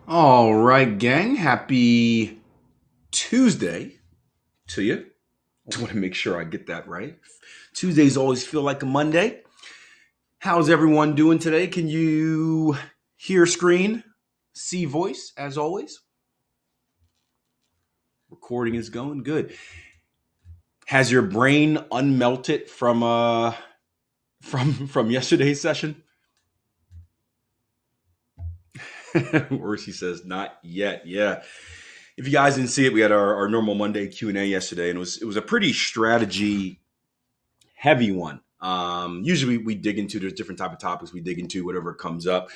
All right, gang. Happy Tuesday to you. I want to make sure I get that right. Tuesdays always feel like a Monday. How's everyone doing today? Can you hear screen, see voice as always? Recording is going good. Has your brain unmelted from yesterday's session? Or she says not yet. Yeah. If you guys didn't see it, we had our normal Monday Q&A yesterday, and it was a pretty strategy heavy one. Usually we dig into there's different type of topics we dig into whatever comes up.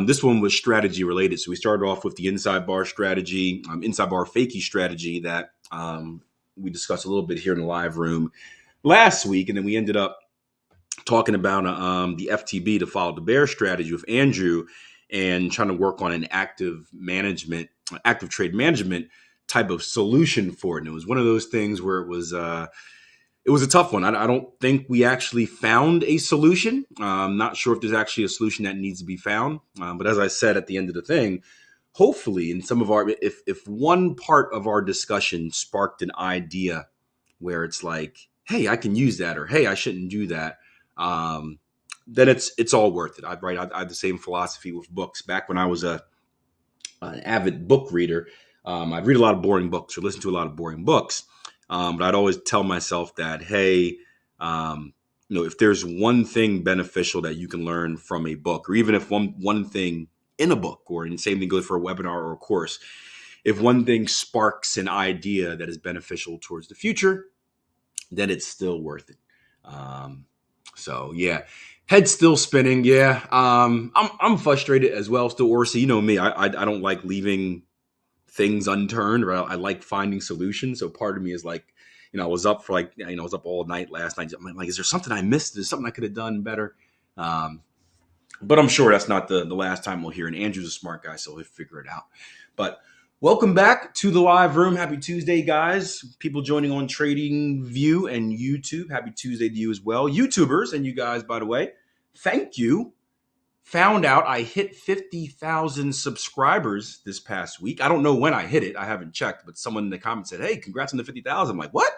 This one was strategy related, so we started off with the inside bar strategy, inside bar fakie strategy that we discussed a little bit here in the live room last week, and then we ended up talking about the FTB to follow the bear strategy with Andrew and trying to work on an active trade management type of solution for it. And it was one of those things where it was a tough one. I don't think we actually found a solution. I'm not sure if there's actually a solution that needs to be found. But as I said at the end of the thing, hopefully in some of if one part of our discussion sparked an idea where it's like, hey, I can use that, or hey, I shouldn't do that, then it's all worth it. I had the same philosophy with books. Back when I was an avid book reader, I'd read a lot of boring books or listen to a lot of boring books. But I'd always tell myself that, hey, if there's one thing beneficial that you can learn from a book, or even if one thing in a book, or the same thing goes for a webinar or a course, if one thing sparks an idea that is beneficial towards the future, then it's still worth it. So yeah, head still spinning. Yeah, I'm frustrated as well. Still, Orsi, you know me, I don't like leaving things unturned, or I like finding solutions. So part of me is like, I was up for I was up all night last night. I'm like, is there something I missed? Is something I could have done better? But I'm sure that's not the last time we'll hear. And Andrew's a smart guy, so he'll figure it out. But welcome back to the live room. Happy Tuesday, guys. People joining on Trading View and YouTube. Happy Tuesday to you as well. YouTubers and you guys, by the way, thank you. Found out I hit 50,000 subscribers this past week. I don't know when I hit it. I haven't checked, but someone in the comments said, hey, congrats on the 50,000. I'm like, what?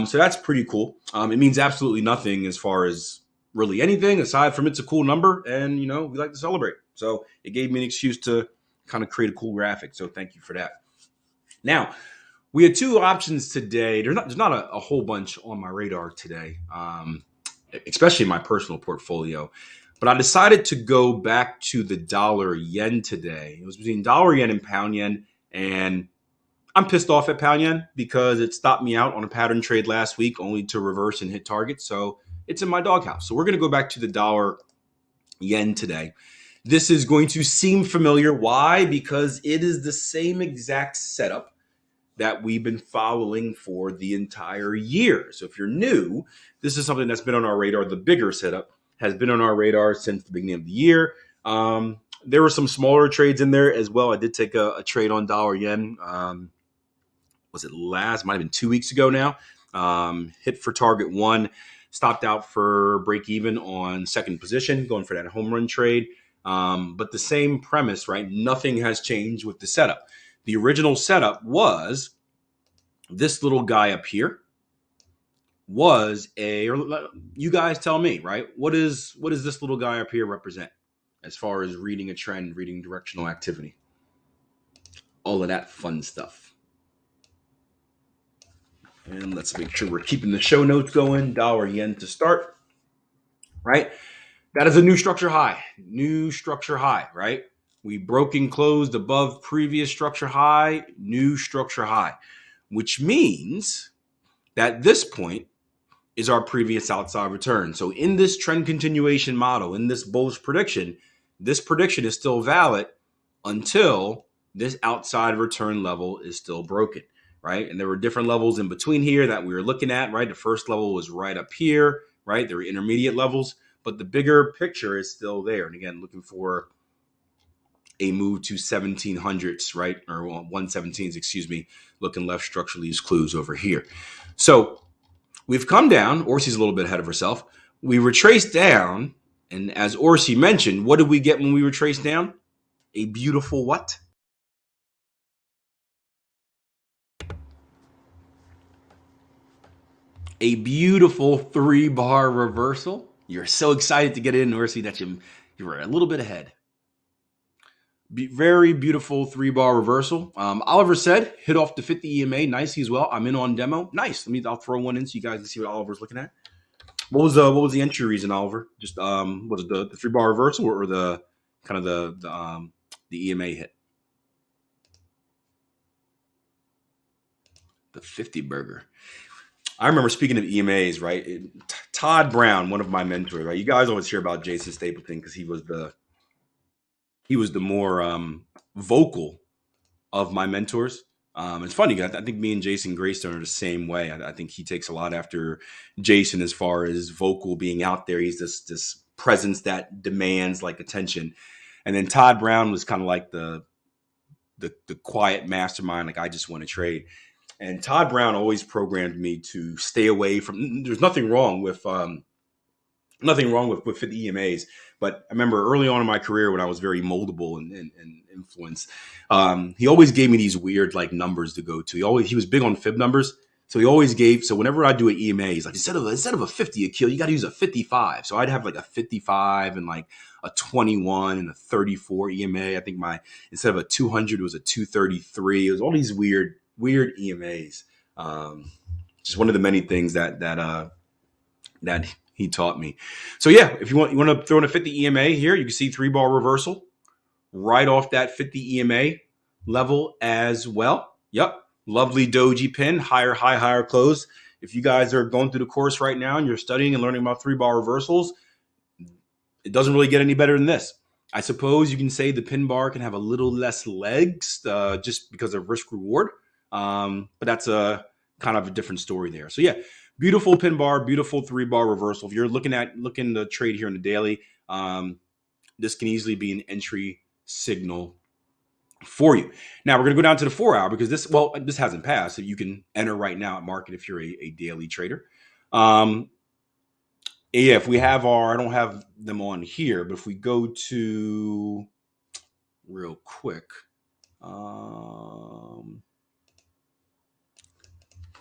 So that's pretty cool. It means absolutely nothing as far as really anything aside from it's a cool number, and, we like to celebrate. So it gave me an excuse to kind of create a cool graphic. So thank you for that. Now, we had two options today. There's not a whole bunch on my radar today, especially in my personal portfolio. But I decided to go back to the dollar yen today. It was between dollar yen and pound yen. And I'm pissed off at pound yen because it stopped me out on a pattern trade last week only to reverse and hit target. So it's in my doghouse. So we're going to go back to the dollar yen today. This is going to seem familiar. Why? Because it is the same exact setup that we've been following for the entire year. So if you're new, this is something that's been on our radar. The bigger setup has been on our radar since the beginning of the year. There were some smaller trades in there as well. I did take a trade on dollar yen. Was it last? Might have been 2 weeks ago now. Hit for target one, stopped out for break even on second position, going for that home run trade. But the same premise, right? Nothing has changed with the setup. The original setup was this little guy up here. Or you guys tell me, right? What does this little guy up here represent as far as reading a trend, reading directional activity, all of that fun stuff? And let's make sure we're keeping the show notes going. Dollar yen to start, right? That is a new structure high, right? We broke and closed above previous structure high, new structure high, which means that this point is our previous outside return. So in this trend continuation model, in this bullish prediction, this prediction is still valid until this outside return level is still broken, right? And there were different levels in between here that we were looking at, right? The first level was right up here, right? There were intermediate levels, but the bigger picture is still there. And again, looking for a move to 1700s, right? Or 117s, excuse me, looking left structurally as clues over here. So we've come down. Orsi's a little bit ahead of herself. We retraced down. And as Orsi mentioned, what did we get when we retraced down? A beautiful what? A beautiful 3-bar reversal. You're so excited to get in, Orsi, that you were a little bit ahead. Very beautiful 3-bar reversal. Oliver said, hit off the 50 EMA nicely as well. I'm in on demo. Nice. I'll throw one in so you guys can see what Oliver's looking at. What was the entry reason, Oliver? Just was it the 3-bar reversal or the kind of the EMA hit? The 50 burger. I remember, speaking of EMAs, right? Todd Brown, one of my mentors, right? You guys always hear about Jason Stapleton because he was the more vocal of my mentors. It's funny. I think me and Jason Greystone are the same way. I think he takes a lot after Jason as far as vocal, being out there. He's this presence that demands like attention. And then Todd Brown was kind of like the quiet mastermind. Like, I just want to trade. And Todd Brown always programmed me to stay away from. There's nothing wrong with 50 EMAs. But I remember early on in my career when I was very moldable and influenced, he always gave me these weird like numbers to go to. He was big on fib numbers. So he always gave. So whenever I do an EMA, he's like, instead of a 50 Akil, you got to use a 55. So I'd have like a 55 and like a 21 and a 34 EMA. I think instead of a 200, it was a 233. It was all these weird EMAs. Just one of the many things that he taught me. So yeah, if you want to throw in a 50 EMA here, you can see 3-bar reversal right off that 50 EMA level as well. Yep. Lovely doji pin, higher high, higher close. If you guys are going through the course right now and you're studying and learning about 3-bar reversals, it doesn't really get any better than this. I suppose you can say the pin bar can have a little less legs just because of risk reward. But that's a kind of a different story there. So yeah, beautiful pin bar, beautiful 3-bar reversal. If you're looking to trade here in the daily, this can easily be an entry signal for you. Now we're going to go down to the 4-hour because this hasn't passed. So you can enter right now at market if you're a daily trader. Yeah, if we have I don't have them on here, but if we go to real quick, if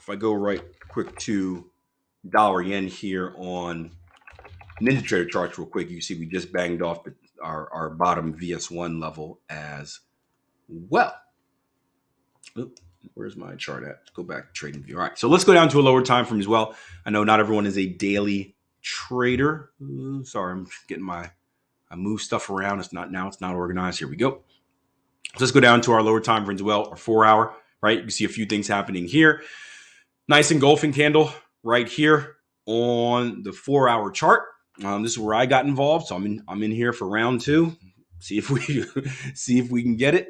I go right quick to dollar yen here on Ninja Trader charts real quick, you can see we just banged off our bottom VS1 level as well. Oop, where's my chart at? Let's go back to trading view. All right, so let's go down to a lower time frame as well. I know not everyone is a daily trader. Sorry, I'm getting I move stuff around. It's not organized. Here we go. So let's go down to our lower time frame as well, our 4-hour, right? You can see a few things happening here. Nice engulfing candle right here on the 4-hour chart. This is where I got involved. So I'm in here for round 2. See if we can get it.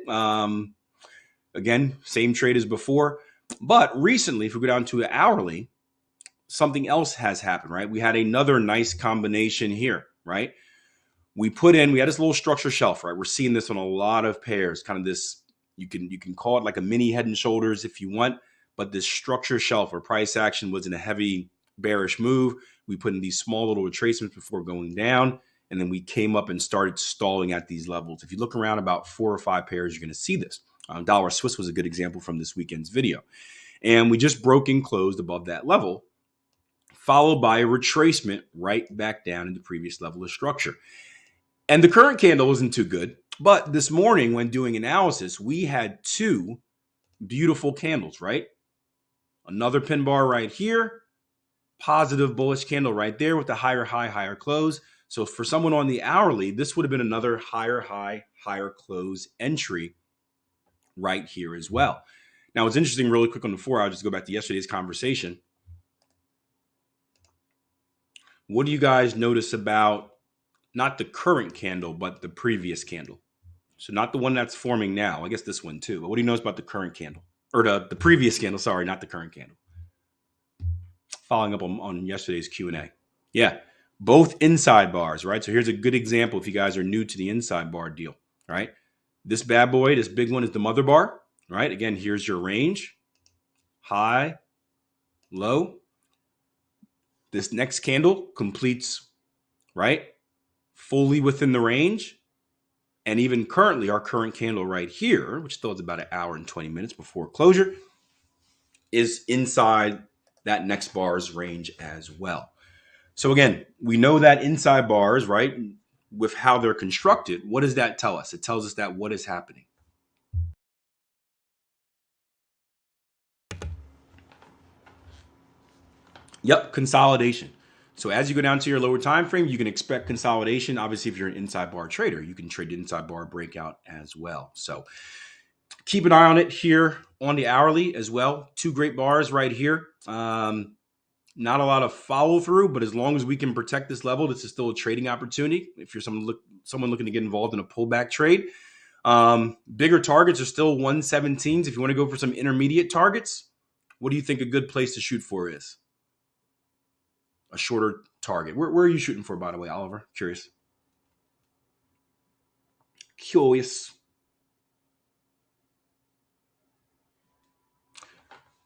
Again, same trade as before. But recently, if we go down to an hourly, something else has happened, right? We had another nice combination here, right? We had this little structure shelf, right? We're seeing this on a lot of pairs, kind of this, you can call it like a mini head and shoulders if you want, but this structure shelf where price action was in a heavy bearish move. We put in these small little retracements before going down, and then we came up and started stalling at these levels. If you look around about 4 or 5 pairs, you're going to see this. Dollar Swiss was a good example from this weekend's video. And we just broke and closed above that level, followed by a retracement right back down into the previous level of structure. And the current candle wasn't too good. But this morning, when doing analysis, we had 2 beautiful candles, right? Another pin bar right here, positive bullish candle right there with the higher high, higher close. So for someone on the hourly, this would have been another higher high, higher close entry right here as well. Now, what's interesting really quick on the 4-hour, just go back to yesterday's conversation. What do you guys notice about not the current candle, but the previous candle? So not the one that's forming now. I guess this one too. But what do you notice about the current candle? Or the previous candle, sorry, not the current candle. Following up on yesterday's Q&A. Yeah, both inside bars, right? So here's a good example if you guys are new to the inside bar deal, right? This bad boy, this big one is the mother bar, right? Again, here's your range. High, low. This next candle completes, right? Fully within the range. And even currently, our current candle right here, which still is about an hour and 20 minutes before closure, is inside that next bar's range as well. So again, we know that inside bars, right, with how they're constructed, what does that tell us? It tells us that what is happening? Yep, consolidation. So as you go down to your lower time frame, you can expect consolidation. Obviously, if you're an inside bar trader, you can trade the inside bar breakout as well. So keep an eye on it here on the hourly as well. Two great bars right here. Not a lot of follow through, but as long as we can protect this level, this is still a trading opportunity. If you're someone looking to get involved in a pullback trade, bigger targets are still 117s. If you want to go for some intermediate targets, what do you think a good place to shoot for is? A shorter target. Where are you shooting for, by the way, Oliver? Curious.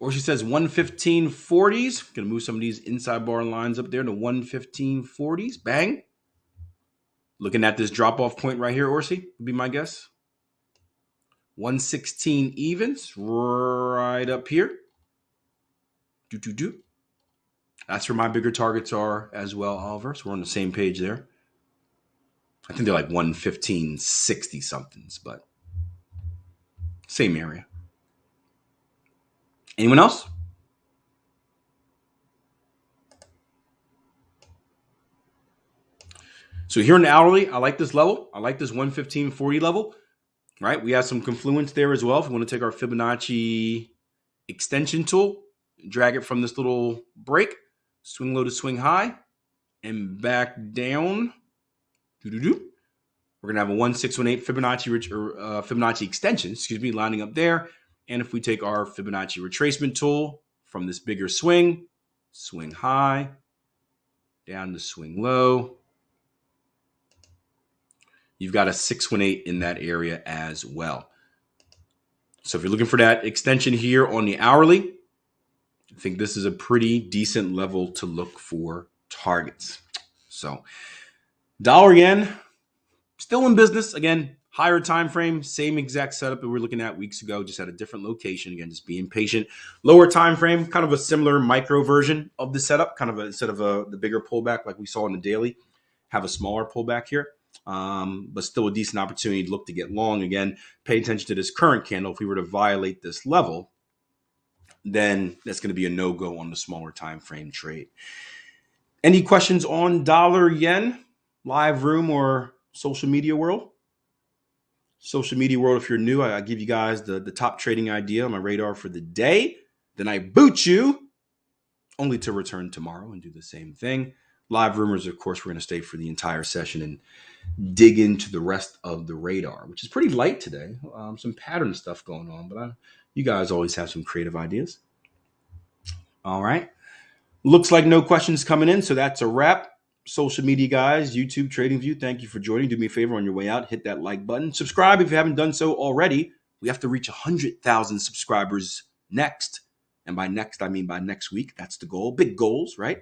Or she says 115.40s. Gonna move some of these inside bar lines up there to 115.40s. Bang. Looking at this drop off point right here, Orsi, would be my guess. 116 evens right up here. That's where my bigger targets are as well, Oliver. So we're on the same page there. I think they're like 115.60 somethings, but same area. Anyone else? So here in the hourly, I like this level. I like this 115.40 level, right? We have some confluence there as well. If we want to take our Fibonacci extension tool, drag it from this little break, swing low to swing high, and back down. We're going to have a 1618 Fibonacci extension, lining up there. And if we take our Fibonacci retracement tool from this bigger swing high, down to swing low, you've got a 618 in that area as well. So if you're looking for that extension here on the hourly, I think this is a pretty decent level to look for targets. So dollar yen, still in business. Again, higher time frame, same exact setup that we were looking at weeks ago, just at a different location. Again, just being patient. Lower time frame, kind of a similar micro version of the setup, kind of instead of the bigger pullback like we saw in the daily, have a smaller pullback here. But still a decent opportunity to look to get long. Again, pay attention to this current candle. If we were to violate this level, then that's going to be a no-go on the smaller time frame trade. Any questions on dollar yen, live room, or social media world? Social media world, if you're new, I give you guys the top trading idea on my radar for the day. Then I boot you, only to return tomorrow and do the same thing. Live rumors, of course, we're going to stay for the entire session and dig into the rest of the radar, which is pretty light today. Some pattern stuff going on, but you guys always have some creative ideas. All right. Looks like no questions coming in, so that's a wrap. Social media guys, YouTube, TradingView, thank you for joining. Do me a favor on your way out, hit that like button. Subscribe if you haven't done so already. We have to reach 100,000 subscribers next. And by next, I mean by next week. That's the goal. Big goals, right?